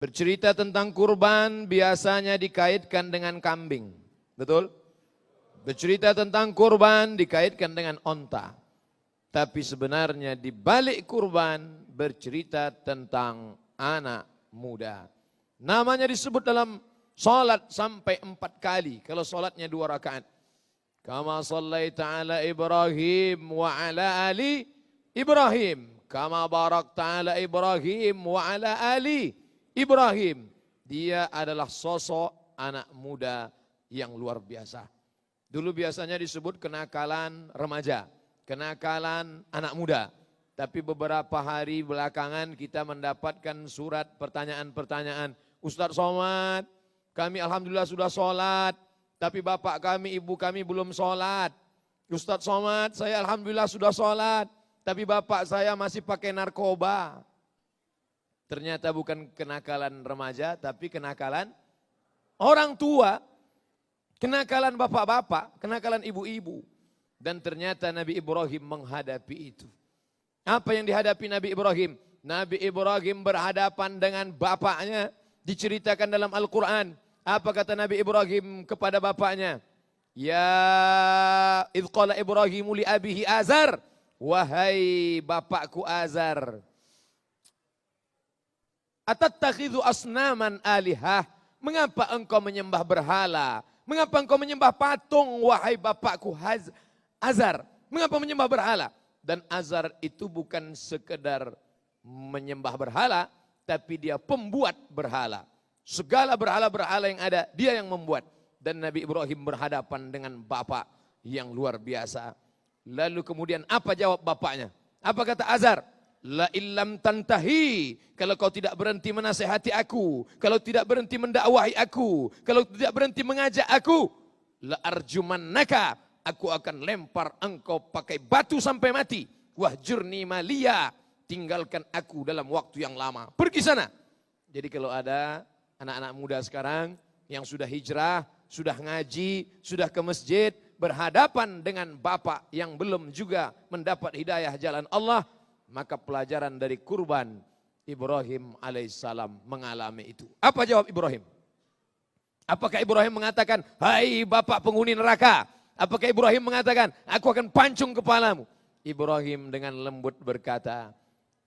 Bercerita tentang kurban biasanya dikaitkan dengan kambing. Betul? Bercerita tentang kurban dikaitkan dengan onta. Tapi sebenarnya di balik kurban bercerita tentang anak muda. Namanya disebut dalam salat sampai 4 kali. Kalau salatnya 2 rakaat. Kama sallaita ala Ibrahim wa ala ali Ibrahim. Kama barakta ala Ibrahim wa ala ali Ibrahim. Dia adalah sosok anak muda yang luar biasa. Dulu biasanya disebut kenakalan remaja, kenakalan anak muda. Tapi beberapa hari belakangan kita mendapatkan surat pertanyaan-pertanyaan. Ustadz Somad, kami alhamdulillah sudah sholat, tapi bapak kami, ibu kami belum sholat. Ustadz Somad, saya alhamdulillah sudah sholat, tapi bapak saya masih pakai narkoba. Ternyata bukan kenakalan remaja, tapi kenakalan orang tua. Kenakalan bapak-bapak, kenakalan ibu-ibu. Dan ternyata Nabi Ibrahim menghadapi itu. Apa yang dihadapi Nabi Ibrahim? Nabi Ibrahim berhadapan dengan bapaknya. Diceritakan dalam Al-Quran. Apa kata Nabi Ibrahim kepada bapaknya? Ya idh qala Ibrahimu li abihi Azar. Wahai bapakku Azar. Atattakhidhu asnaman alihah. Mengapa engkau menyembah berhala? Mengapa engkau menyembah patung, wahai bapakku Azar? Mengapa menyembah berhala? Dan Azar itu bukan sekedar menyembah berhala, tapi dia pembuat berhala. Segala berhala-berhala yang ada, dia yang membuat. Dan Nabi Ibrahim berhadapan dengan bapak yang luar biasa. Lalu kemudian apa jawab bapaknya? Apa kata Azar? La illam tantahi, kalau kau tidak berhenti menasihati aku, kalau tidak berhenti mendakwahi aku, kalau tidak berhenti mengajak aku, la arjumannaka, aku akan lempar engkau pakai batu sampai mati. Wahjurni maliya, tinggalkan aku dalam waktu yang lama. Pergi sana. Jadi kalau ada anak-anak muda sekarang yang sudah hijrah, sudah ngaji, sudah ke masjid, berhadapan dengan bapak yang belum juga mendapat hidayah jalan Allah, maka pelajaran dari kurban Ibrahim alaihissalam mengalami itu. Apa jawab Ibrahim? Apakah Ibrahim mengatakan, hai bapak penghuni neraka? Apakah Ibrahim mengatakan, aku akan pancung kepalamu? Ibrahim dengan lembut berkata,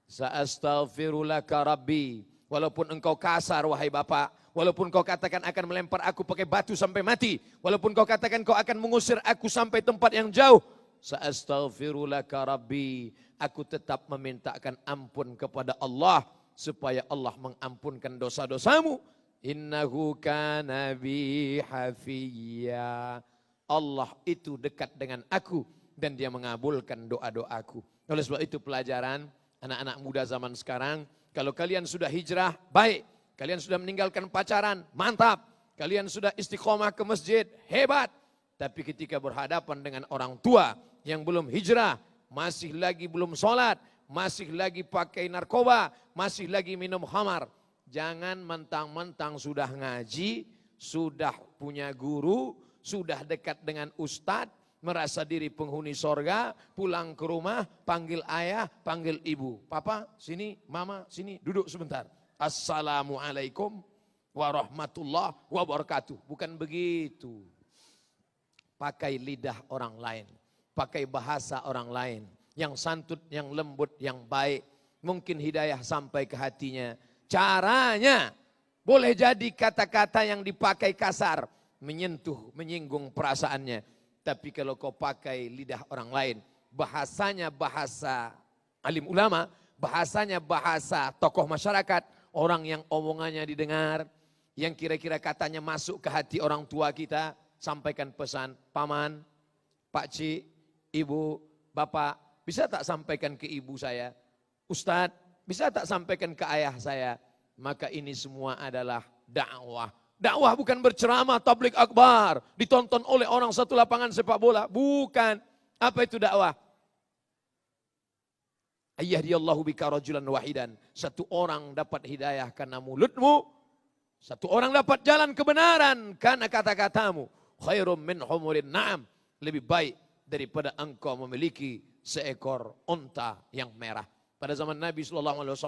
Sa'astaghfirulaka Rabbi. Walaupun engkau kasar wahai bapak, walaupun kau katakan akan melempar aku pakai batu sampai mati, walaupun kau katakan kau akan mengusir aku sampai tempat yang jauh, Sa'astaghfirulaka Rabbi, aku tetap memintakan ampun kepada Allah supaya Allah mengampunkan dosa-dosamu. Innahu kana bi hafiyya. Allah itu dekat dengan aku dan dia mengabulkan doa-doaku. Oleh sebab itu pelajaran anak-anak muda zaman sekarang, kalau kalian sudah hijrah, baik. Kalian sudah meninggalkan pacaran, mantap. Kalian sudah istiqomah ke masjid, hebat. Tapi ketika berhadapan dengan orang tua yang belum hijrah, masih lagi belum sholat, masih lagi pakai narkoba, masih lagi minum khamar. Jangan mentang-mentang sudah ngaji, sudah punya guru, sudah dekat dengan ustadz, merasa diri penghuni sorga, pulang ke rumah, panggil ayah, panggil ibu. Papa, sini, mama, sini, duduk sebentar. Assalamualaikum warahmatullahi wabarakatuh. Bukan begitu. Pakai lidah orang lain, pakai bahasa orang lain, yang santun, yang lembut, yang baik. Mungkin hidayah sampai ke hatinya. Caranya boleh jadi kata-kata yang dipakai kasar, menyentuh, menyinggung perasaannya. Tapi kalau kau pakai lidah orang lain, bahasanya bahasa alim ulama, bahasanya bahasa tokoh masyarakat, orang yang omongannya didengar, yang kira-kira katanya masuk ke hati orang tua kita, sampaikan pesan, paman, pakcik, ibu, bapak, bisa tak sampaikan ke ibu saya? Ustadz, bisa tak sampaikan ke ayah saya? Maka ini semua adalah dakwah. Dakwah bukan berceramah, tablik akbar, ditonton oleh orang satu lapangan sepak bola. Bukan. Apa itu dakwah? Ayyahdiyallahu bika rajulan wahidan. Satu orang dapat hidayah karena mulutmu. Satu orang dapat jalan kebenaran karena kata-katamu. Khairum min humurin na'am. Lebih baik daripada engkau memiliki seekor unta yang merah. Pada zaman Nabi SAW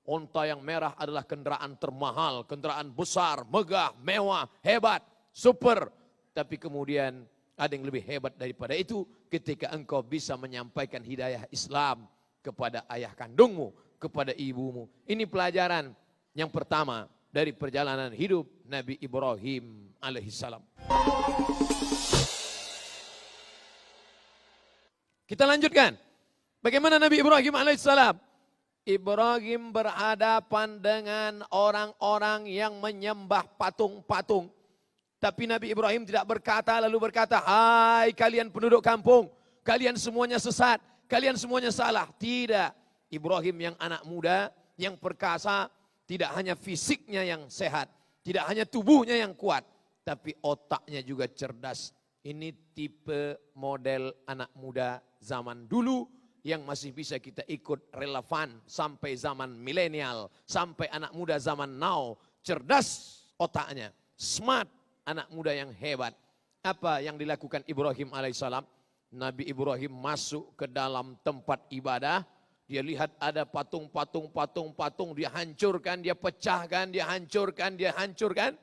Onta yang merah adalah kendaraan termahal, kendaraan besar, megah, mewah, hebat, super. Tapi kemudian ada yang lebih hebat daripada itu ketika engkau bisa menyampaikan hidayah Islam kepada ayah kandungmu, kepada ibumu. Ini pelajaran yang pertama dari perjalanan hidup Nabi Ibrahim alaihissalam. Kita lanjutkan. Bagaimana Nabi Ibrahim alaihissalam? Ibrahim berhadapan dengan orang-orang yang menyembah patung-patung. Tapi Nabi Ibrahim tidak berkata lalu berkata, hai kalian penduduk kampung, kalian semuanya sesat, kalian semuanya salah. Tidak. Ibrahim yang anak muda, yang perkasa, tidak hanya fisiknya yang sehat, tidak hanya tubuhnya yang kuat, tapi otaknya juga cerdas. Ini tipe model anak muda zaman dulu yang masih bisa kita ikut relevan sampai zaman milenial, sampai anak muda zaman now. Cerdas otaknya, smart, anak muda yang hebat. Apa yang dilakukan Ibrahim alaihissalam? Nabi Ibrahim masuk ke dalam tempat ibadah. Dia lihat ada patung-patung, dia hancurkan, dia pecahkan, dia hancurkan.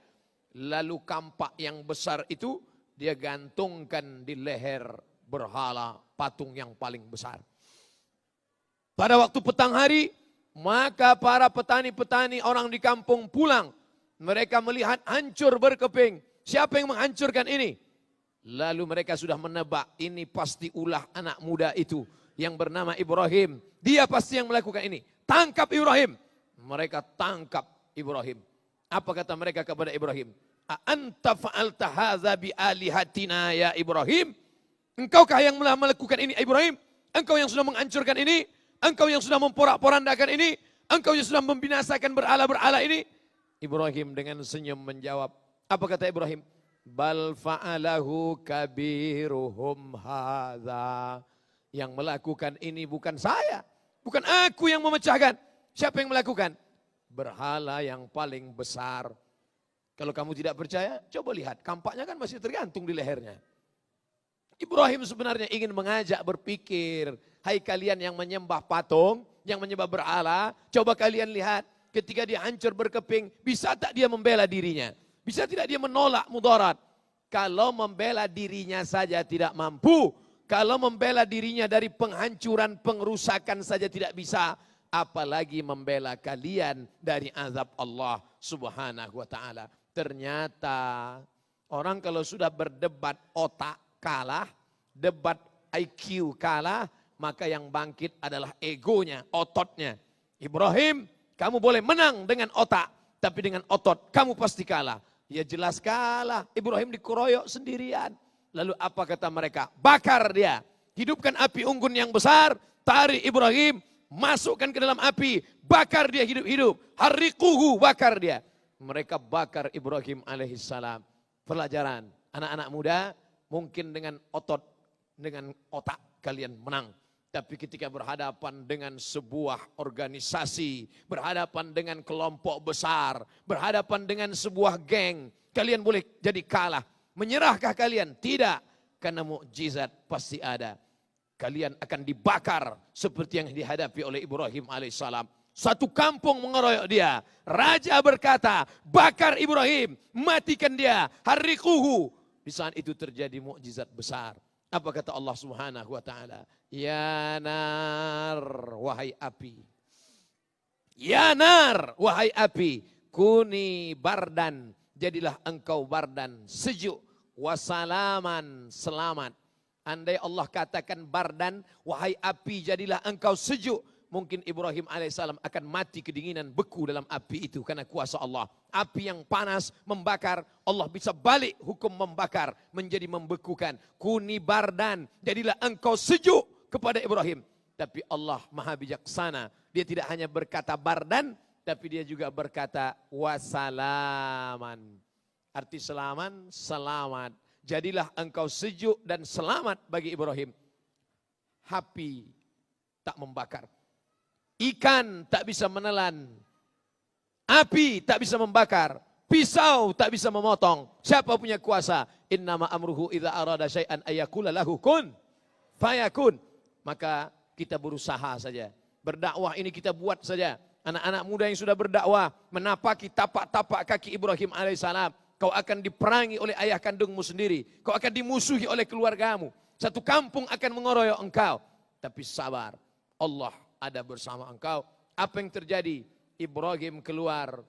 Lalu kampak yang besar itu dia gantungkan di leher berhala patung yang paling besar. Pada waktu petang hari, maka para petani-petani orang di kampung pulang. Mereka melihat hancur berkeping. Siapa yang menghancurkan ini? Lalu mereka sudah menebak, ini pasti ulah anak muda itu yang bernama Ibrahim. Dia pasti yang melakukan ini. Tangkap Ibrahim. Mereka tangkap Ibrahim. Apa kata mereka kepada Ibrahim? Anta fa'alta hadza bi alihatina ya Ibrahim? Engkaukah yang melakukan ini Ibrahim? Engkau yang sudah menghancurkan ini? Engkau yang sudah memporak-porandakan ini? Engkau yang sudah membinasakan berhala-berhala ini? Ibrahim dengan senyum menjawab. Apa kata Ibrahim? Bal fa'alahu kabiruhum hadza. Yang melakukan ini bukan saya. Bukan aku yang memecahkan. Siapa yang melakukan? Berhala yang paling besar. Kalau kamu tidak percaya, coba lihat. Kampaknya kan masih tergantung di lehernya. Ibrahim sebenarnya ingin mengajak berpikir. Hai kalian yang menyembah patung, yang menyembah berhala, coba kalian lihat ketika dia hancur berkeping, bisa tak dia membela dirinya? Bisa tidak dia menolak mudarat? Kalau membela dirinya saja tidak mampu, kalau membela dirinya dari penghancuran, pengrusakan saja tidak bisa, apalagi membela kalian dari azab Allah Subhanahu wa taala. Ternyata orang kalau sudah berdebat otak kalah, debat IQ kalah, maka yang bangkit adalah egonya, ototnya. Ibrahim, kamu boleh menang dengan otak, tapi dengan otot kamu pasti kalah. Ya jelas kalah. Ibrahim dikeroyok sendirian. Lalu apa kata mereka? Bakar dia. Hidupkan api unggun yang besar, tarik Ibrahim, masukkan ke dalam api, bakar dia hidup-hidup. Harriquhu, bakar dia. Mereka bakar Ibrahim alaihissalam. Pelajaran, anak-anak muda mungkin dengan otot, dengan otak kalian menang. Tapi ketika berhadapan dengan sebuah organisasi, berhadapan dengan kelompok besar, berhadapan dengan sebuah geng, kalian boleh jadi kalah. Menyerahkah kalian? Tidak. Karena mukjizat pasti ada. Kalian akan dibakar seperti yang dihadapi oleh Ibrahim alaihissalam. Satu kampung mengeroyok dia. Raja berkata, bakar Ibrahim, matikan dia, harriquhu. Di saat itu terjadi mukjizat besar. Apa kata Allah Subhanahu wa taala? Ya nar, wahai api. Ya nar, wahai api, kuni bardan, jadilah engkau bardan, sejuk, wasalaman, selamat. Andai Allah katakan bardan, wahai api jadilah engkau sejuk, mungkin Ibrahim alaihissalam akan mati kedinginan, beku dalam api itu karena kuasa Allah. Api yang panas membakar, Allah bisa balik hukum membakar menjadi membekukan. Kuni bardan, jadilah engkau sejuk kepada Ibrahim. Tapi Allah maha bijaksana, dia tidak hanya berkata bardan, tapi dia juga berkata wasalaman. Arti selaman, selamat. Jadilah engkau sejuk dan selamat bagi Ibrahim. Api tak membakar. Ikan tak bisa menelan. Api tak bisa membakar. Pisau tak bisa memotong. Siapa punya kuasa? Innama amruhu idza arada syai'an ayyakula lahu kun fayakun. Maka kita berusaha saja. Berdakwah ini kita buat saja. anak-anak muda yang sudah berdakwah, menapaki tapak-tapak kaki Ibrahim alaihissalam. Kau akan diperangi oleh ayah kandungmu sendiri. Kau akan dimusuhi oleh keluargamu. Satu kampung akan mengeroyok engkau. Tapi sabar, Allah ada bersama engkau. Apa yang terjadi? Ibrahim keluar.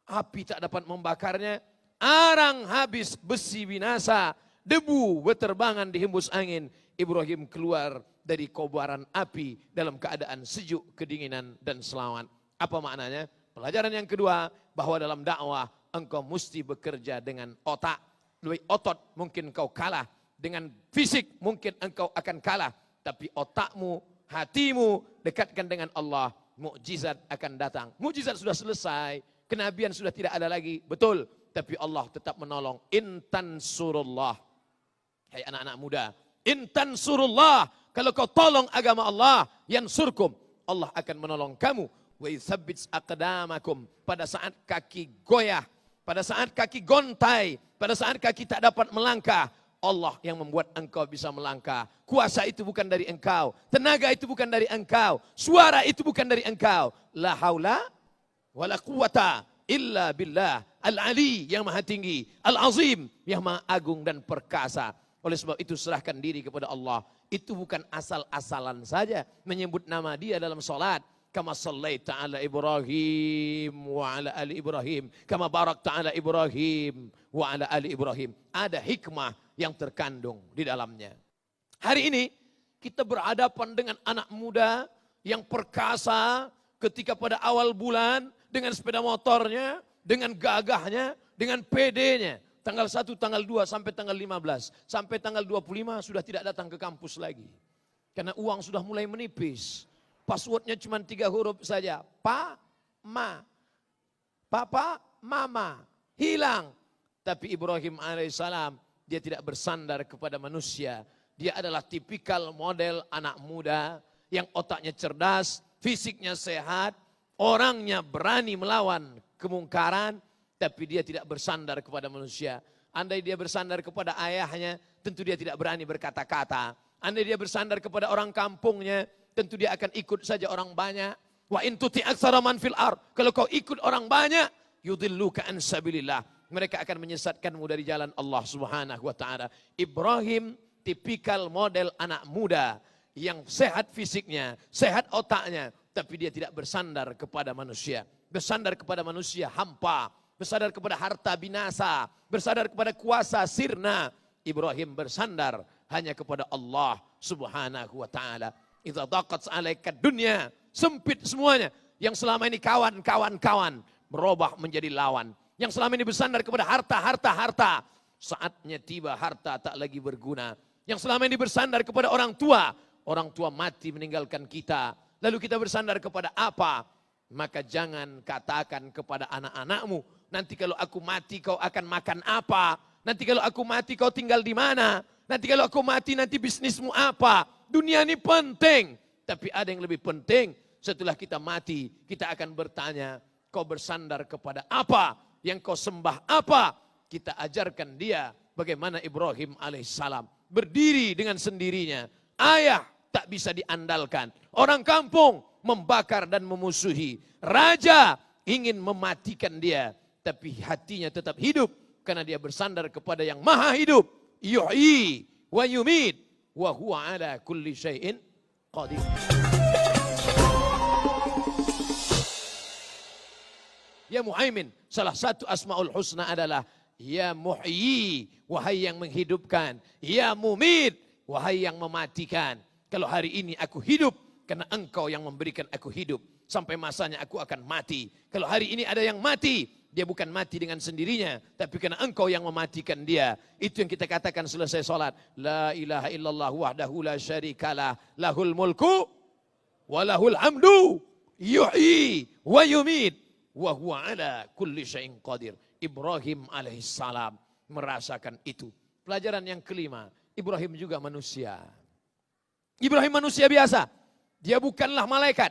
Api tak dapat membakarnya. Arang habis, besi binasa. Debu berterbangan dihembus angin. Ibrahim keluar dari kobaran api dalam keadaan sejuk, kedinginan, dan selamat. Apa maknanya? Pelajaran yang kedua, bahwa dalam dakwah engkau mesti bekerja dengan otak. Lebih otot mungkin kau kalah. Dengan fisik mungkin engkau akan kalah. Tapi otakmu, hatimu dekatkan dengan Allah. Mukjizat akan datang. Mukjizat sudah selesai. Kenabian sudah tidak ada lagi. Betul. Tapi Allah tetap menolong. Intan surullah. Hai anak-anak muda. Intan surullah. Kalau kau tolong agama Allah. Yansurkum. Allah akan menolong kamu. Wa yuthabbits aqdamakum. Pada saat kaki goyah. Pada saat kaki gontai, pada saat kaki tak dapat melangkah, Allah yang membuat engkau bisa melangkah. Kuasa itu bukan dari engkau, tenaga itu bukan dari engkau, suara itu bukan dari engkau. La haula wala quwata illa billah al-ali yang maha tinggi, al-azim yang maha agung dan perkasa. Oleh sebab itu serahkan diri kepada Allah. Itu bukan asal-asalan saja menyebut nama Dia dalam salat. Kama sallaita ala Ibrahim wa ala ali Ibrahim. Kama barakta ala Ibrahim wa ala ali Ibrahim. Ada hikmah yang terkandung di dalamnya. Hari ini kita berhadapan dengan anak muda yang perkasa ketika pada awal bulan dengan sepeda motornya, dengan gagahnya, dengan PD-nya. Tanggal 1, tanggal 2 sampai tanggal 15. Sampai tanggal 25 sudah tidak datang ke kampus lagi. Karena uang sudah mulai menipis. Passwordnya cuma 3 huruf saja. Pa, ma. Papa, mama. Hilang. Tapi Ibrahim alaihissalam, dia tidak bersandar kepada manusia. Dia adalah tipikal model anak muda yang otaknya cerdas, fisiknya sehat, orangnya berani melawan kemungkaran, tapi dia tidak bersandar kepada manusia. Andai dia bersandar kepada ayahnya, tentu dia tidak berani berkata-kata. Andai dia bersandar kepada orang kampungnya, tentu dia akan ikut saja orang banyak. Wa in tuti aktsara man fil ard. Kalau kau ikut orang banyak, yudilluka an sabilillah. Mereka akan menyesatkanmu dari jalan Allah Subhanahu wa taala. Ibrahim tipikal model anak muda yang sehat fisiknya, sehat otaknya, tapi dia tidak bersandar kepada manusia. Bersandar kepada manusia hampa, bersandar kepada harta binasa, bersandar kepada kuasa sirna. Ibrahim bersandar hanya kepada Allah Subhanahu wa taala. Idza daqat 'alaika dunya, sempit semuanya. Yang selama ini kawan-kawan berubah menjadi lawan. Yang selama ini bersandar kepada harta, saatnya tiba harta tak lagi berguna. Yang selama ini bersandar kepada orang tua mati meninggalkan kita. Lalu kita bersandar kepada apa? Maka jangan katakan kepada anak-anakmu, nanti kalau aku mati kau akan makan apa? Nanti kalau aku mati kau tinggal di mana? Nanti kalau aku mati nanti bisnismu apa? Dunia ini penting, tapi ada yang lebih penting. Setelah kita mati, kita akan bertanya, kau bersandar kepada apa? Yang kau sembah apa? Kita ajarkan dia bagaimana Ibrahim alaihissalam berdiri dengan sendirinya. Ayah tak bisa diandalkan. Orang kampung membakar dan memusuhi. Raja ingin mematikan dia, tapi hatinya tetap hidup karena dia bersandar kepada yang maha hidup. Yuhyi wa yumit wa huwa ala kulli syai'in qadir. Ya Muhaimin, salah satu asmaul husna adalah Ya Muhyi, wahai yang menghidupkan. Ya Mumit, wahai yang mematikan. Kalau hari ini aku hidup karena engkau yang memberikan aku hidup. Sampai masanya aku akan mati. Kalau hari ini ada yang mati, dia bukan mati dengan sendirinya, tapi karena engkau yang mematikan dia. Itu yang kita katakan selesai sholat. La ilaha illallah wahdahu la syarikalah, lahul mulku wa lahul hamdu, yuhyi wa yumit wa huwa ala kulli syai'in qadir. Ibrahim alaihissalam merasakan itu. Pelajaran yang kelima, Ibrahim juga manusia. Ibrahim manusia biasa. Dia bukanlah malaikat.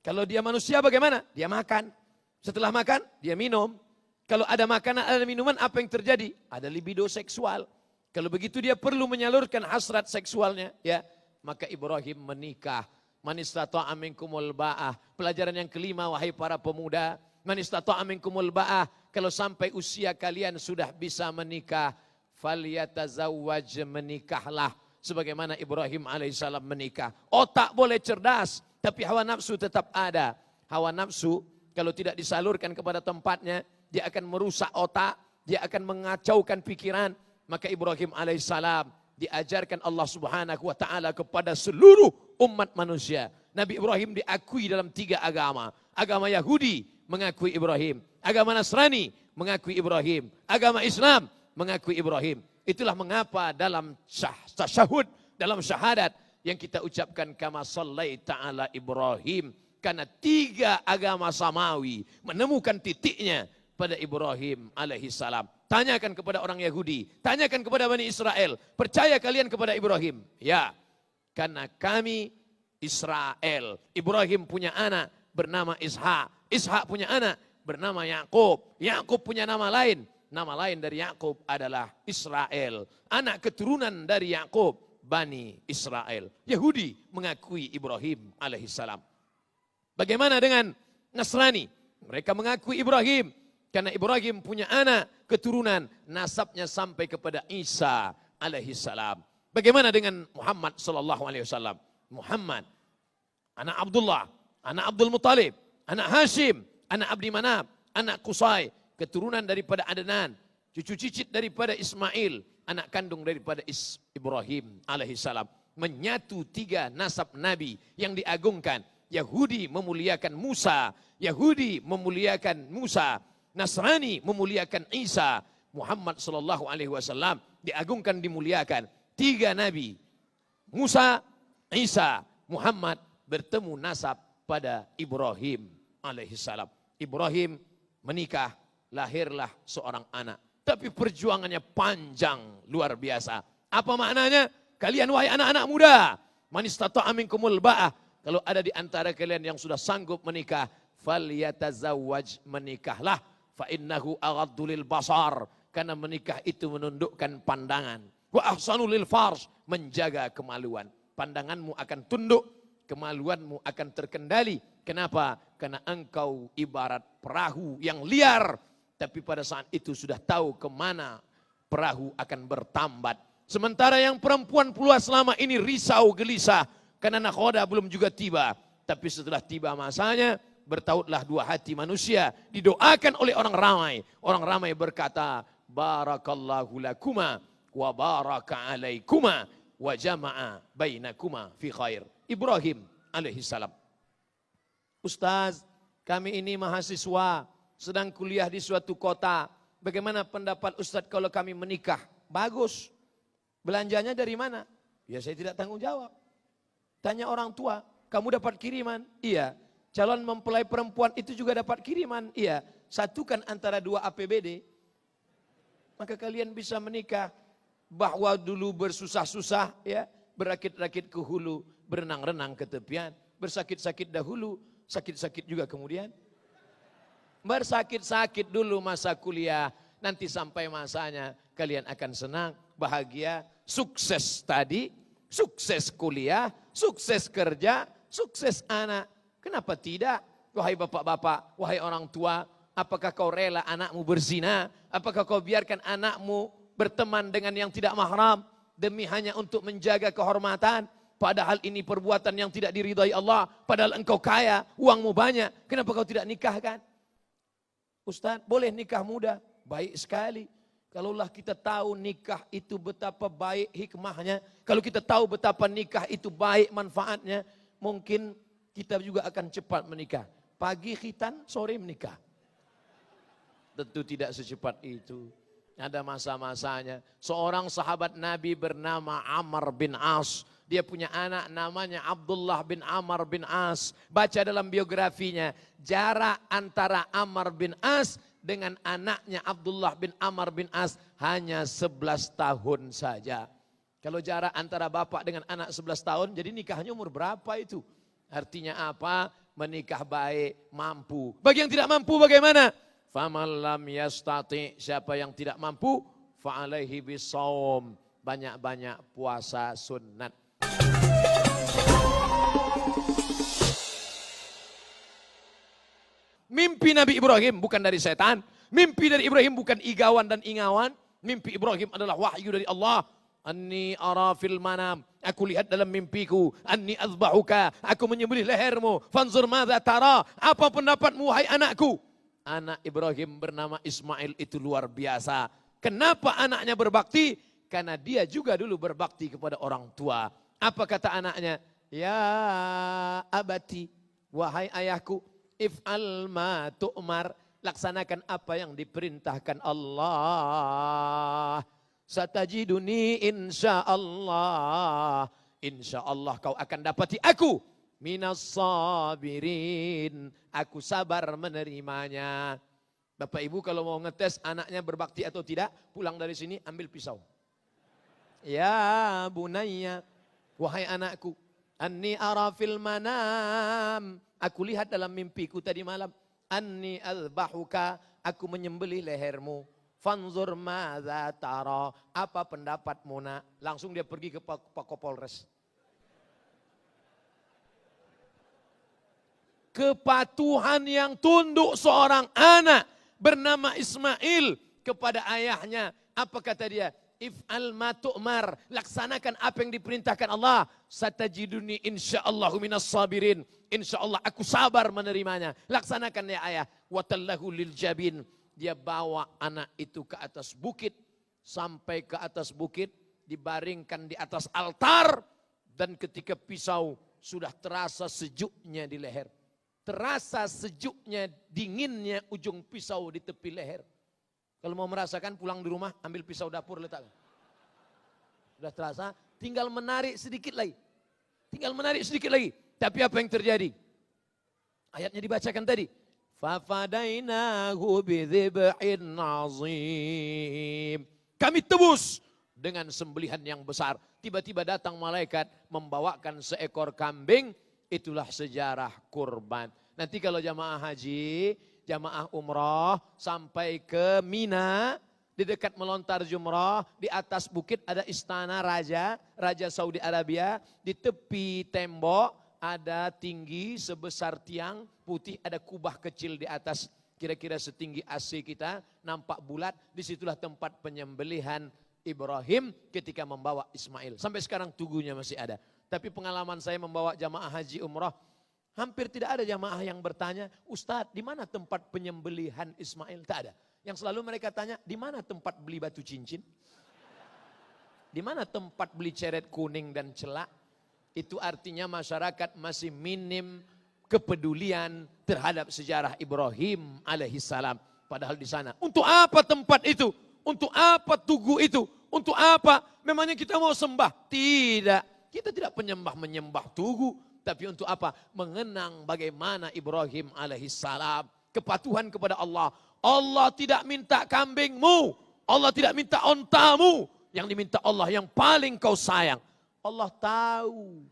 Kalau dia manusia bagaimana? Dia makan. Setelah makan, dia minum. Kalau ada makanan, ada minuman, apa yang terjadi? Ada libido seksual. Kalau begitu dia perlu menyalurkan hasrat seksualnya. Ya, maka Ibrahim menikah. Man istata'a minkumul ba'ah. Pelajaran yang kelima, wahai para pemuda. Man istata'a minkumul ba'ah. Kalau sampai usia kalian sudah bisa menikah, falyatazawwaj, menikahlah. Sebagaimana Ibrahim alaihissalam menikah. Otak boleh cerdas, tapi hawa nafsu tetap ada. Hawa nafsu kalau tidak disalurkan kepada tempatnya, dia akan merusak otak, dia akan mengacaukan pikiran. Maka Ibrahim alaihissalam diajarkan Allah subhanahu wa ta'ala kepada seluruh umat manusia. Nabi Ibrahim diakui dalam 3 agama. Agama Yahudi mengakui Ibrahim. Agama Nasrani mengakui Ibrahim. Agama Islam mengakui Ibrahim. Itulah mengapa dalam tasyahud, dalam syahadat yang kita ucapkan kama sallaita ala Ibrahim. Karena 3 agama samawi menemukan titiknya pada Ibrahim alaihissalam. Tanyakan kepada orang Yahudi, tanyakan kepada Bani Israel, percaya kalian kepada Ibrahim? Ya, karena kami Israel. Ibrahim punya anak bernama Ishak, Ishak punya anak bernama Yakub, Yakub punya nama lain dari Yakub adalah Israel. Anak keturunan dari Yakub, Bani Israel. Yahudi mengakui Ibrahim alaihissalam. Bagaimana dengan Nasrani? Mereka mengakui Ibrahim. Karena Ibrahim punya anak keturunan, nasabnya sampai kepada Isa alaihissalam. Bagaimana dengan Muhammad sallallahu alaihi wasallam? Muhammad, anak Abdullah, anak Abdul Muttalib, anak Hashim, anak Abdi Manaf, anak Qusay, keturunan daripada Adnan, cucu cicit daripada Ismail, anak kandung daripada Ibrahim alaihissalam. Menyatu 3 nasab Nabi yang diagungkan. Yahudi memuliakan Musa, Yahudi memuliakan Musa, Nasrani memuliakan Isa, Muhammad sallallahu alaihi wasallam diagungkan, dimuliakan. 3 nabi, Musa, Isa, Muhammad bertemu nasab pada Ibrahim alaihissalam. Ibrahim menikah, lahirlah seorang anak. Tapi perjuangannya panjang, luar biasa. Apa maknanya? Kalian wahai anak-anak muda, man istata'a minkumul ba'ah. Kalau ada di antara kalian yang sudah sanggup menikah, falyatazawwaj, menikahlah. Fa innahu aghaddu lil basar, karena menikah itu menundukkan pandangan. Wa ahsanu lil farj, menjaga kemaluan. Pandanganmu akan tunduk, kemaluanmu akan terkendali. Kenapa? Karena engkau ibarat perahu yang liar, tapi pada saat itu sudah tahu kemana perahu akan bertambat. Sementara yang perempuan pula selama ini risau gelisah karena nakhoda belum juga tiba. Tapi setelah tiba masanya, bertautlah 2 hati manusia, didoakan oleh orang ramai. Orang ramai berkata, barakallahu lakuma wa baraka alaikuma wa jama'a bainakuma fi khair. Ibrahim alaihissalam. Ustaz, kami ini mahasiswa, sedang kuliah di suatu kota. Bagaimana pendapat Ustaz kalau kami menikah? Bagus. Belanjanya dari mana? Ya saya tidak tanggung jawab. Tanya orang tua, kamu dapat kiriman? Iya. Calon mempelai perempuan itu juga dapat kiriman. Iya, satukan antara 2 APBD. Maka kalian bisa menikah. Bahwa dulu bersusah-susah, ya, berakit-rakit ke hulu, berenang-renang ke tepian, bersakit-sakit dahulu, sakit-sakit juga kemudian. Bersakit-sakit dulu masa kuliah, nanti sampai masanya kalian akan senang, bahagia, sukses tadi, sukses kuliah, sukses kerja, sukses anak. Kenapa tidak? Wahai bapak-bapak, wahai orang tua, apakah kau rela anakmu berzina? Apakah kau biarkan anakmu berteman dengan yang tidak mahram demi hanya untuk menjaga kehormatan? Padahal ini perbuatan yang tidak diridhai Allah. Padahal engkau kaya, uangmu banyak. Kenapa kau tidak nikahkan? Ustaz, boleh nikah muda? Baik sekali. Kalaulah kita tahu nikah itu betapa baik hikmahnya. Kalau kita tahu betapa nikah itu baik manfaatnya. Mungkin kita juga akan cepat menikah. Pagi khitan, sore menikah. Tentu tidak secepat itu. Ada masa-masanya. Seorang sahabat Nabi bernama Amr bin As. Dia punya anak namanya Abdullah bin Amr bin As. Baca dalam biografinya. Jarak antara Amr bin As dengan anaknya Abdullah bin Amr bin As hanya 11 tahun saja. Kalau jarak antara bapak dengan anak 11 tahun, jadi nikahnya umur berapa itu? Artinya apa? Menikah baik, mampu. Bagi yang tidak mampu bagaimana? Faman lam yastati, siapa yang tidak mampu, fa'alaihi bisawm, banyak-banyak puasa sunnat. Mimpi Nabi Ibrahim bukan dari setan. Mimpi dari Ibrahim bukan igawan dan ingawan. Mimpi Ibrahim adalah wahyu dari Allah. Anni ara fil manam. Aku lihat dalam mimpiku. Anni azbahuka. Aku menyembelih lehermu. Fanzur madza tara. Apa pendapatmu wahai anakku? Anak Ibrahim bernama Ismail itu luar biasa. Kenapa anaknya berbakti? Karena dia juga dulu berbakti kepada orang tua. Apa kata anaknya? Ya abati. Wahai ayahku. If'al ma tu'mar. Laksanakan apa yang diperintahkan Allah. Satajiduni insyaallah. Insyaallah kau akan dapati aku. Minas sabirin. Aku sabar menerimanya. Bapak ibu kalau mau ngetes anaknya berbakti atau tidak. Pulang dari sini ambil pisau. Ya bunayya. Wahai anakku. Anni ara fil manam. Aku lihat dalam mimpiku tadi malam. Anni azbahuka. Aku menyembelih lehermu. Fanzur madza tara. Apa pendapatmu nak? Langsung dia pergi ke Pak Kapolres. Kepatuhan yang tunduk seorang anak bernama Ismail kepada ayahnya. Apa kata dia? If'al ma tu'mar. Laksanakan apa yang diperintahkan Allah. Satajiduni insyaallahu minas sabirin. Insyaallah aku sabar menerimanya. Laksanakan ya ayah. Watallahu lil jabin. Dia bawa anak itu ke atas bukit. Sampai ke atas bukit. Dibaringkan di atas altar. Dan ketika pisau sudah terasa sejuknya di leher. Terasa sejuknya, dinginnya ujung pisau di tepi leher. Kalau mau merasakan pulang di rumah, ambil pisau dapur letakkan. Sudah terasa, tinggal menarik sedikit lagi. Tinggal menarik sedikit lagi. Tapi apa yang terjadi? Ayatnya dibacakan tadi. Fafadainahu bidzib'in azim. Kami tebus dengan sembelihan yang besar. Tiba-tiba datang malaikat membawakan seekor kambing. Itulah sejarah kurban. Nanti kalau jamaah haji, jamaah umrah sampai ke Mina, di dekat melontar jumrah, di atas bukit ada istana raja, Raja Saudi Arabia, di tepi tembok ada tinggi sebesar tiang putih, ada kubah kecil di atas, kira-kira setinggi AC kita, nampak bulat, disitulah tempat penyembelihan Ibrahim ketika membawa Ismail. Sampai sekarang tugunya masih ada. Tapi pengalaman saya membawa jamaah haji umrah, hampir tidak ada jamaah yang bertanya, Ustadz di mana tempat penyembelihan Ismail? Tak ada. Yang selalu mereka tanya, di mana tempat beli batu cincin? Di mana tempat beli ceret kuning dan celak? Itu artinya masyarakat masih minim kepedulian terhadap sejarah Ibrahim alaihissalam. Padahal di sana, untuk apa tempat itu? Untuk apa tugu itu? Untuk apa? Memangnya kita mau sembah? Tidak. Kita tidak menyembah tugu, tapi untuk apa? Mengenang bagaimana Ibrahim alaihissalam kepatuhan kepada Allah. Allah tidak minta kambingmu, Allah tidak minta ontamu, yang diminta Allah yang paling kau sayang. Allah tahu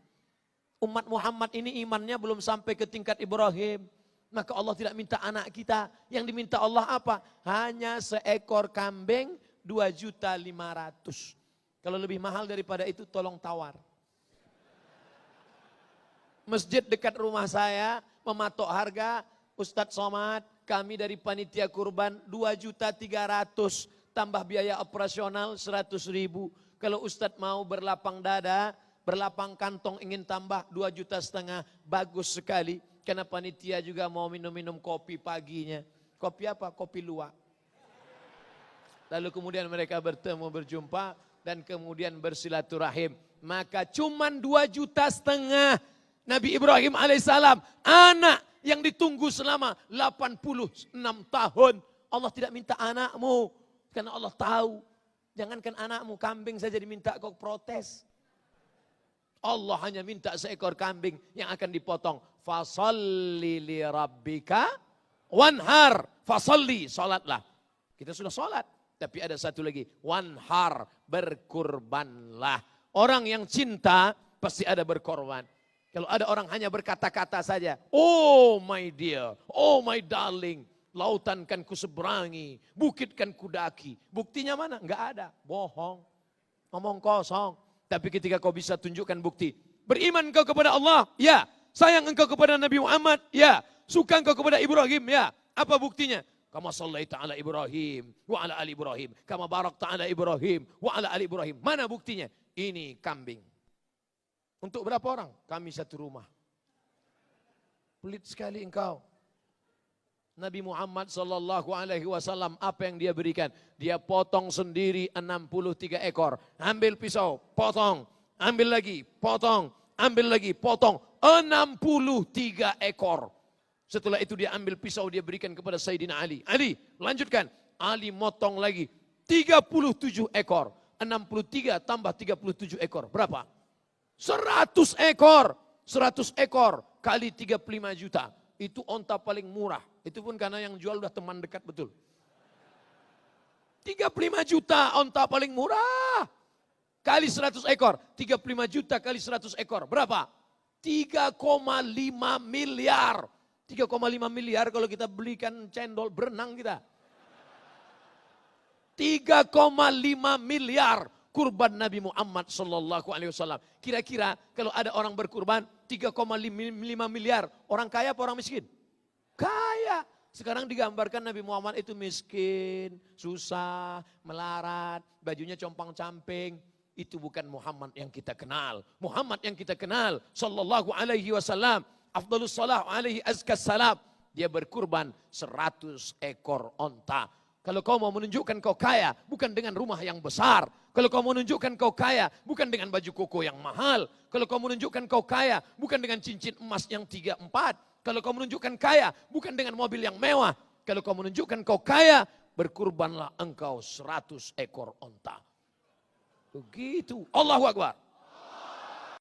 umat Muhammad ini imannya belum sampai ke tingkat Ibrahim, maka Allah tidak minta anak kita. Yang diminta Allah apa? Hanya seekor kambing 2.500.000. Kalau lebih mahal daripada itu tolong tawar. Masjid dekat rumah saya mematok harga, Ustadz Somad, kami dari panitia kurban 2.300.000 tambah biaya operasional 100.000. Kalau Ustadz mau berlapang dada, berlapang kantong ingin tambah 2,5 juta, bagus sekali. Karena panitia juga mau minum-minum kopi paginya. Kopi apa? Kopi luwak. Lalu kemudian mereka bertemu, berjumpa dan kemudian bersilaturahim. Maka cuman 2,5 juta. Nabi Ibrahim alaihissalam, anak yang ditunggu selama 86 tahun. Allah tidak minta anakmu, karena Allah tahu. Jangankan anakmu, kambing saja diminta kau protes. Allah hanya minta seekor kambing yang akan dipotong. Fasalli li rabbika wanhar. Fasalli, salatlah. Kita sudah salat, tapi ada satu lagi. Wanhar, berkurbanlah. Orang yang cinta pasti ada berkorban. Kalau ada orang hanya berkata-kata saja, oh my dear, oh my darling, lautan kan ku seberangi, bukit kan ku daki. Buktinya mana? Enggak ada, bohong, ngomong kosong. Tapi ketika kau bisa tunjukkan bukti, beriman kau kepada Allah, ya. Sayang engkau kepada Nabi Muhammad, ya. Suka engkau kepada Ibrahim? Ya. Apa buktinya? Kama sallaita ala Ibrahim wa ala ali Ibrahim. Kama barakta ala Ibrahim wa ala ali Ibrahim. Mana buktinya? Ini kambing. Untuk berapa orang? Kami satu rumah. Pelit sekali engkau. Nabi Muhammad sallallahu alaihi wasallam apa yang dia berikan? Dia potong sendiri 63 ekor. Ambil pisau, potong. Ambil lagi, potong. Ambil lagi, potong. 63 ekor. Setelah itu dia ambil pisau, dia berikan kepada Sayyidina Ali. Ali, lanjutkan. Ali motong lagi 37 ekor. 63 tambah 37 ekor. Berapa? 100 ekor. 100 ekor kali 35 juta. Itu onta paling murah. Itu pun karena yang jual udah teman dekat betul. 35 juta onta paling murah. Kali 100 ekor. 35 juta kali 100 ekor. Berapa? 3,5 miliar. 3,5 miliar kalau kita belikan cendol berenang kita. 3,5 miliar kurban Nabi Muhammad sallallahu alaihi wasallam. Kira-kira kalau ada orang berkurban 3,5 miliar, orang kaya apa orang miskin? Kaya. Sekarang digambarkan Nabi Muhammad itu miskin, susah, melarat, bajunya compang-camping. Itu bukan Muhammad yang kita kenal. Muhammad yang kita kenal sallallahu alaihi wasallam, afdhalus salah alaihi azkas salam. Dia berkurban 100 ekor onta. Kalau kau mau menunjukkan kau kaya, bukan dengan rumah yang besar. Kalau kau menunjukkan kau kaya, bukan dengan baju koko yang mahal. Kalau kau menunjukkan kau kaya, bukan dengan cincin emas yang 3-4. Kalau kau menunjukkan kaya, bukan dengan mobil yang mewah. Kalau kau menunjukkan kau kaya, berkurbanlah engkau 100 ekor onta. Begitu. Allahu Akbar.